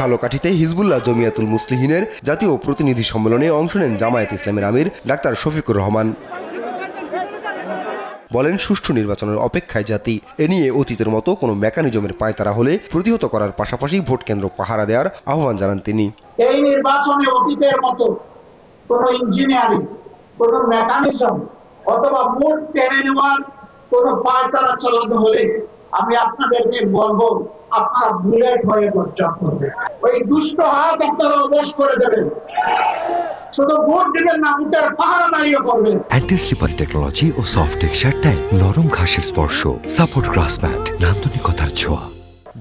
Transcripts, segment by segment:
ঝালকাঠিতে Hezbollah Jamiatul মুসলিহিনের জাতীয় প্রতিনিধি সম্মেলনে অংশ নেন জামায়াত ইসলামের আমির ডাক্তার শফিকুর রহমান। বলেন, সুষ্ঠু নির্বাচনের অপেক্ষায় জাতি। এ নিয়ে অতীতের মতো কোনো মেকানিজমের পায়তারা হলে প্রতিহত করার পাশাপাশি ভোট কেন্দ্র পাহারা দেওয়ার আহ্বান জানান তিনি। এই নির্বাচনে অতীতের মতো কোনো ইঞ্জিনিয়ারিং, কোনো মেকানিজম অথবা ভোট কেড়ে নেওয়ার কোনো পায়তারা চালানো হলে আমি আপনাদেরকে বলবো, আপনারা বুলেট হয়ে বর্জন করবেন। ওই দুষ্ট হাত আপনারা অবশ করে দেবেন। শুধু ভোট দিবেন না, ভোটের পাহারা দাঁড়িয়ে করবেন। অ্যান্টি স্লিপার টেকনোলজি ও সফট টেক্সচার টাইল, নরম ঘাসের স্পর্শ, সাপোর্ট গ্রাস ম্যাট, নান্দনিকতার ছোঁয়া।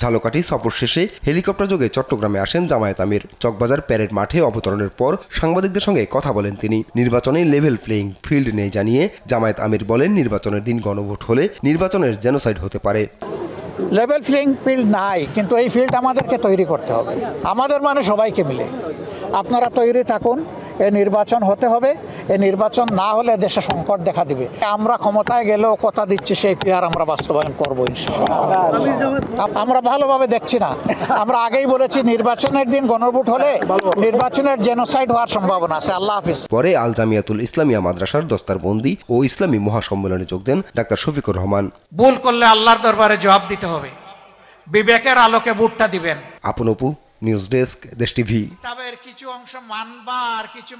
ঝালকাঠি সফর শেষে হেলিকপ্টার যোগে চট্টগ্রামে আসেন জামায়াত আমির। চকবাজার প্যারেড মাঠে অবতরণের পর সাংবাদিকদের সঙ্গে কথা বলেন তিনি। নির্বাচনে লেভেল প্লেইং ফিল্ড নেই জানিয়ে জামায়াত আমির বলেন, নির্বাচনের দিন গণভোট হলে নির্বাচনের জেনোসাইড হতে পারে। লেভেল প্লেইং ফিল্ড নাই, কিন্তু এই ফিল্ড আমাদেরকে তৈরি করতে হবে, আমাদের মানে সবাইকে মিলে। আপনারা তৈরি থাকুন, এই নির্বাচন হতে হবে। এই নির্বাচন না হলে দেশে সংকট দেখা দিবে। আমরা ক্ষমতায় গেলেও কথা দিচ্ছি, সেই পিয়ার আমরা বাস্তবায়ন করবো ইনশাআল্লাহ। আমরা ভালোভাবে দেখছি না, আমরা আগেই বলেছি নির্বাচনের দিন গণভোট হলে নির্বাচনের জেনোসাইড হওয়ার সম্ভাবনা আছে। আল্লাহ হাফিজ। পরে আল জামিয়াতুল ইসলামিয়া মাদ্রাসার দস্তারবন্দি ও ইসলামী মহাসম্মেলনে যোগ দেন ডাক্তার শফিকুর রহমান। ভুল করলে আল্লাহর দরবারে জবাব দিতে হবে, বিবেকের আলোকে ভোটটা দিবেন। আপন অপু, নিউজ ডেস্ক, দেশ টিভি। কিছু অংশ মানবা আর কিছু